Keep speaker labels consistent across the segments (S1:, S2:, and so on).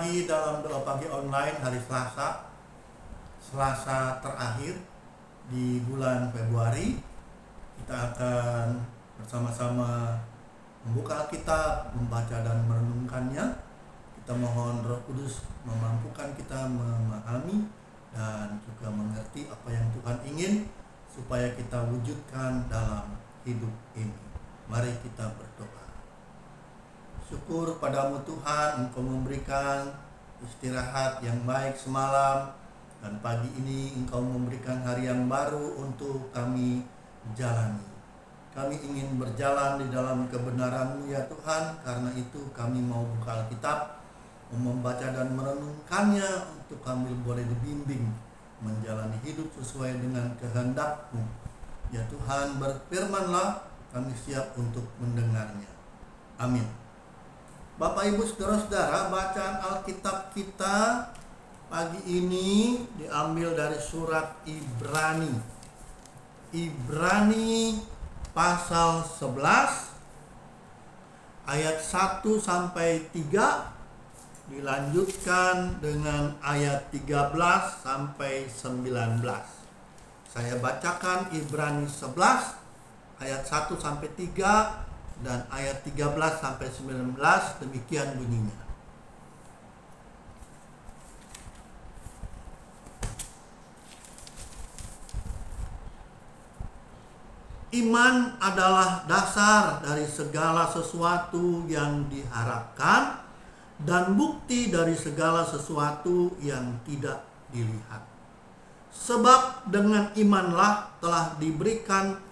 S1: lagi dalam doa pagi online hari Selasa terakhir di bulan Februari. Kita akan bersama-sama membuka Alkitab, membaca dan merenungkannya. Kita mohon Roh Kudus memampukan kita memahami dan juga mengerti apa yang Tuhan ingin supaya kita wujudkan dalam hidup ini. Mari kita berdoa. Syukur padamu Tuhan, Engkau memberikan istirahat yang baik semalam, dan pagi ini Engkau memberikan hari yang baru untuk kami jalani. Kami ingin berjalan di dalam kebenaran-Mu ya Tuhan. Karena itu kami mau buka Alkitab, membaca dan merenungkannya, untuk kami boleh dibimbing menjalani hidup sesuai dengan kehendak-Mu. Ya Tuhan, berfirmanlah, kami siap untuk mendengarnya. Amin. Bapak Ibu Saudara-saudara, bacaan Alkitab kita pagi ini diambil dari surat Ibrani. Ibrani pasal 11 ayat 1 sampai 3, dilanjutkan dengan ayat 13 sampai 19. Saya bacakan Ibrani 11 ayat 1 sampai 3 dan ayat 13 sampai 19, demikian bunyinya. Iman adalah dasar dari segala sesuatu yang diharapkan dan bukti dari segala sesuatu yang tidak dilihat. Sebab dengan imanlah telah diberikan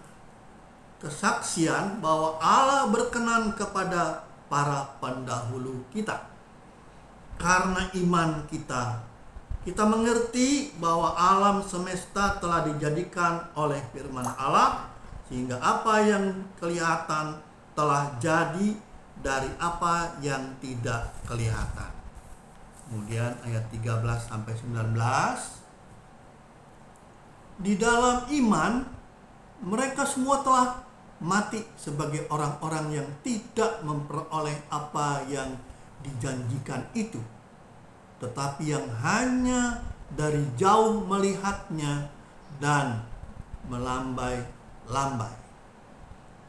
S1: kesaksian bahwa Allah berkenan kepada para pendahulu kita. Karena iman kita mengerti bahwa alam semesta telah dijadikan oleh firman Allah, sehingga apa yang kelihatan telah jadi dari apa yang tidak kelihatan. Kemudian ayat 13 sampai 19. Di dalam iman mereka semua telah mati sebagai orang-orang yang tidak memperoleh apa yang dijanjikan itu, tetapi yang hanya dari jauh melihatnya dan melambai-lambai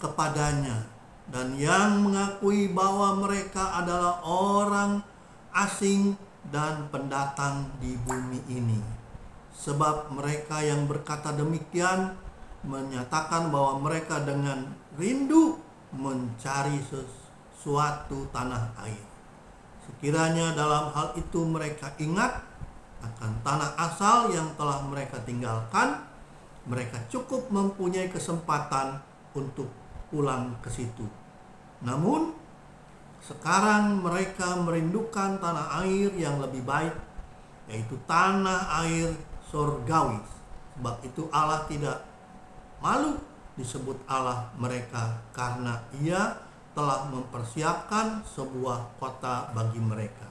S1: kepadanya, dan yang mengakui bahwa mereka adalah orang asing dan pendatang di bumi ini. Sebab mereka yang berkata demikian menyatakan bahwa mereka dengan rindu mencari sesuatu tanah air. Sekiranya dalam hal itu mereka ingat akan tanah asal yang telah mereka tinggalkan, mereka cukup mempunyai kesempatan untuk pulang ke situ. Namun sekarang mereka merindukan tanah air yang lebih baik, yaitu tanah air surgawi. Sebab itu Allah tidak malu disebut Allah mereka, karena Ia telah mempersiapkan sebuah kota bagi mereka.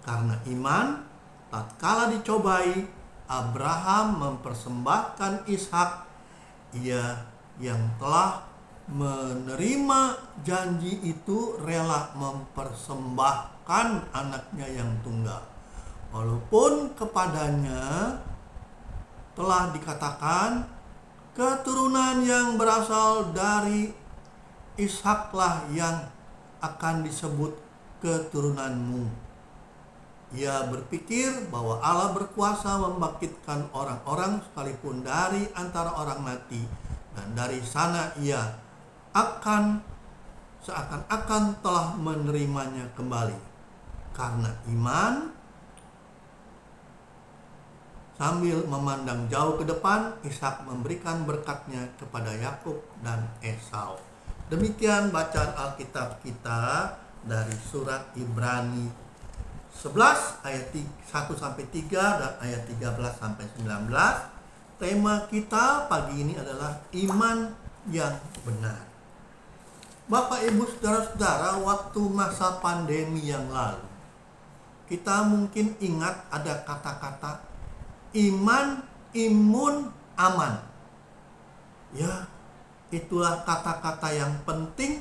S1: Karena iman, tatkala dicobai, Abraham mempersembahkan Ishak, ia yang telah menerima janji itu rela mempersembahkan anaknya yang tunggal, walaupun kepadanya telah dikatakan, keturunan yang berasal dari Ishaklah yang akan disebut keturunanmu. Ia berpikir bahwa Allah berkuasa membangkitkan orang-orang sekalipun dari antara orang mati, dan dari sana ia akan seakan-akan telah menerimanya kembali. Karena iman, sambil memandang jauh ke depan, Ishak memberikan berkatnya kepada Yakub dan Esau. Demikian bacaan Alkitab kita dari surat Ibrani 11 ayat 1 sampai 3 dan ayat 13 sampai 19. Tema kita pagi ini adalah iman yang benar. Bapak Ibu Saudara-saudara, waktu masa pandemi yang lalu, kita mungkin ingat ada kata-kata iman, imun, aman. Ya, itulah kata-kata yang penting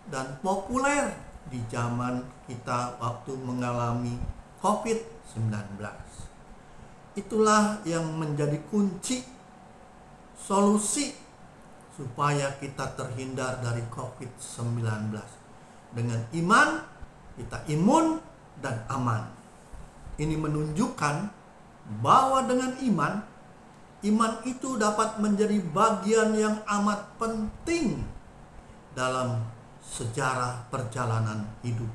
S1: dan populer di zaman kita waktu mengalami COVID-19. Itulah yang menjadi kunci solusi supaya kita terhindar dari COVID-19. Dengan iman, kita imun dan aman. Ini menunjukkan bahwa dengan iman itu dapat menjadi bagian yang amat penting dalam sejarah perjalanan hidup,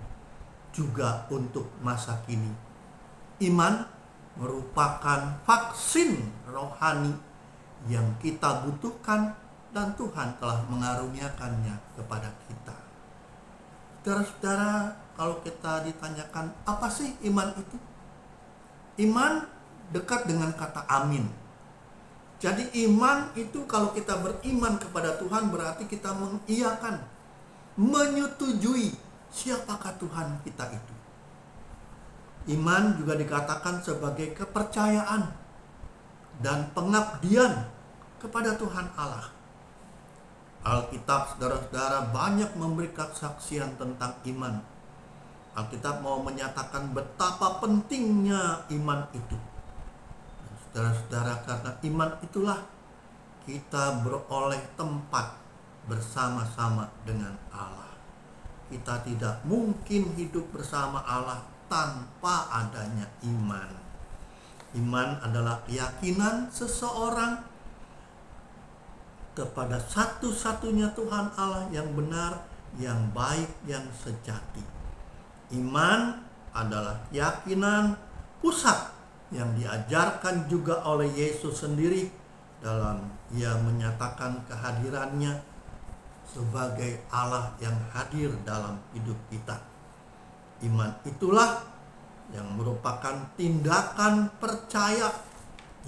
S1: juga untuk masa kini. Iman merupakan vaksin rohani yang kita butuhkan dan Tuhan telah mengaruniakannya kepada kita. Saudara-saudara, kalau kita ditanyakan apa sih iman itu? Iman dekat dengan kata amin. Jadi iman itu kalau kita beriman kepada Tuhan berarti kita mengiyakan, menyetujui siapakah Tuhan kita itu. Iman juga dikatakan sebagai kepercayaan dan pengabdian kepada Tuhan Allah. Alkitab, saudara-saudara, banyak memberi kesaksian tentang iman. Alkitab mau menyatakan betapa pentingnya iman itu. Saudara-saudara, karena iman itulah kita beroleh tempat bersama-sama dengan Allah. Kita tidak mungkin hidup bersama Allah tanpa adanya iman. Iman adalah keyakinan seseorang kepada satu-satunya Tuhan Allah yang benar, yang baik, yang sejati. Iman adalah keyakinan pusat yang diajarkan juga oleh Yesus sendiri dalam Ia menyatakan kehadirannya sebagai Allah yang hadir dalam hidup kita. Iman itulah yang merupakan tindakan percaya.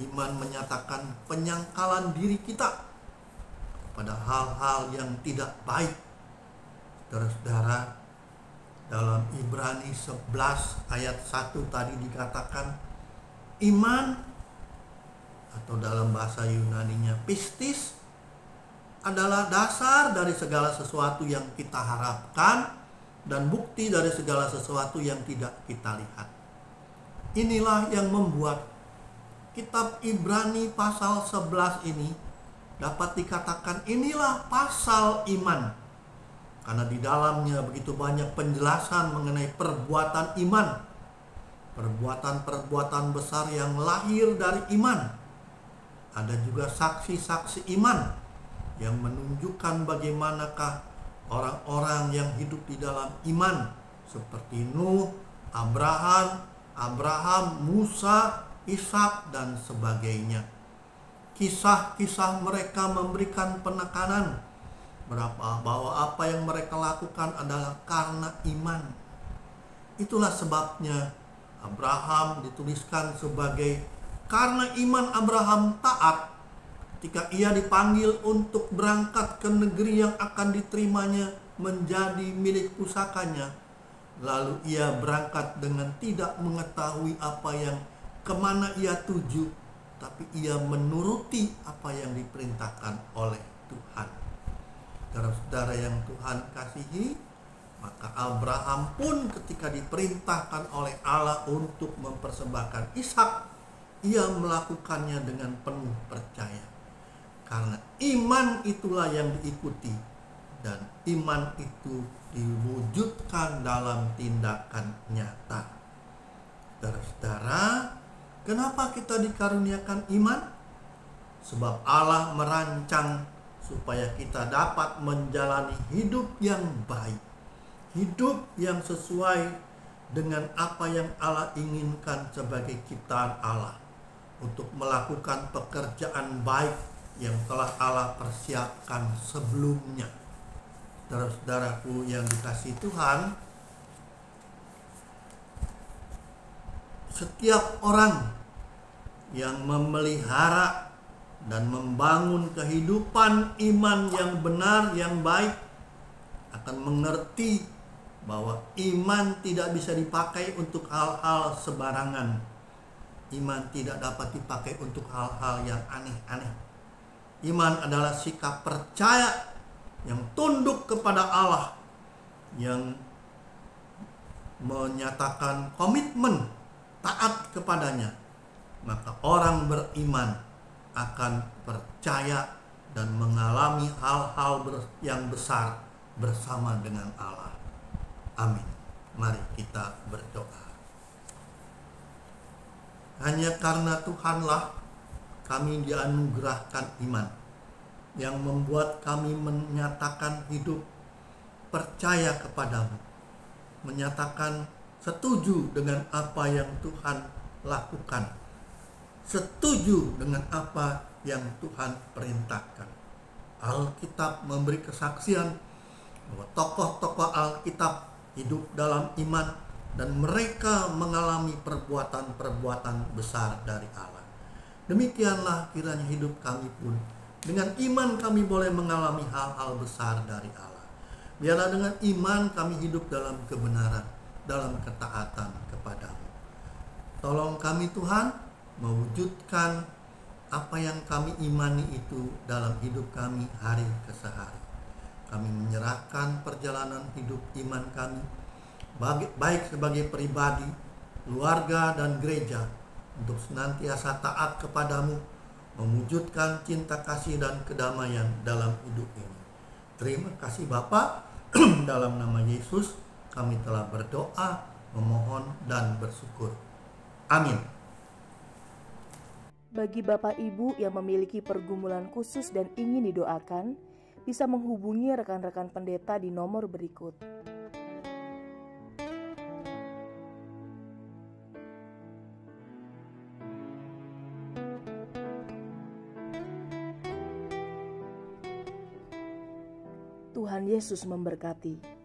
S1: Iman menyatakan penyangkalan diri kita pada hal-hal yang tidak baik. Saudara-saudara, dalam Ibrani 11 ayat 1 tadi dikatakan iman, atau dalam bahasa Yunaninya pistis, adalah dasar dari segala sesuatu yang kita harapkan dan bukti dari segala sesuatu yang tidak kita lihat. Inilah yang membuat kitab Ibrani pasal 11 ini dapat dikatakan inilah pasal iman. Karena di dalamnya begitu banyak penjelasan mengenai perbuatan iman. Perbuatan-perbuatan besar yang lahir dari iman. Ada juga saksi-saksi iman yang menunjukkan bagaimanakah orang-orang yang hidup di dalam iman, seperti Nuh, Abraham, Musa, Ishak, dan sebagainya. Kisah-kisah mereka memberikan penekanan bahwa apa yang mereka lakukan adalah karena iman. Itulah sebabnya Abraham dituliskan sebagai karena iman Abraham taat ketika ia dipanggil untuk berangkat ke negeri yang akan diterimanya menjadi milik pusakanya. Lalu ia berangkat dengan tidak mengetahui apa yang kemana ia tuju, tapi ia menuruti apa yang diperintahkan oleh Tuhan. Saudara-saudara yang Tuhan kasihi, maka Abraham pun ketika diperintahkan oleh Allah untuk mempersembahkan Ishak, ia melakukannya dengan penuh percaya. Karena iman itulah yang diikuti, dan iman itu diwujudkan dalam tindakan nyata. Saudara-saudara, kenapa kita dikaruniakan iman? Sebab Allah merancang supaya kita dapat menjalani hidup yang baik, hidup yang sesuai dengan apa yang Allah inginkan sebagai ciptaan Allah, untuk melakukan pekerjaan baik yang telah Allah persiapkan sebelumnya. Saudara-saudaraku yang dikasihi Tuhan, setiap orang yang memelihara dan membangun kehidupan iman yang benar, yang baik, akan mengerti bahwa iman tidak bisa dipakai untuk hal-hal sebarangan. Iman tidak dapat dipakai untuk hal-hal yang aneh-aneh. Iman adalah sikap percaya yang tunduk kepada Allah, yang menyatakan komitmen taat kepadanya, maka orang beriman akan percaya dan mengalami hal-hal yang besar bersama dengan Allah. Amin. Mari kita berdoa. Hanya karena Tuhanlah kami dianugerahkan iman yang membuat kami menyatakan hidup percaya kepadamu, menyatakan setuju dengan apa yang Tuhan lakukan, setuju dengan apa yang Tuhan perintahkan. Alkitab memberi kesaksian bahwa tokoh-tokoh Alkitab hidup dalam iman dan mereka mengalami perbuatan-perbuatan besar dari Allah. Demikianlah kiranya hidup kami pun. Dengan iman kami boleh mengalami hal-hal besar dari Allah. Biarlah dengan iman kami hidup dalam kebenaran, dalam ketaatan kepadamu. Tolong kami Tuhan mewujudkan apa yang kami imani itu dalam hidup kami hari ke hari. Kami menyerahkan perjalanan hidup iman kami, baik sebagai pribadi, keluarga, dan gereja, untuk senantiasa taat kepadamu, mewujudkan cinta kasih dan kedamaian dalam hidup ini. Terima kasih Bapa. Dalam nama Yesus kami telah berdoa, memohon, dan bersyukur. Amin.
S2: Bagi Bapak Ibu yang memiliki pergumulan khusus dan ingin didoakan, bisa menghubungi rekan-rekan pendeta di nomor berikut. Tuhan Yesus memberkati.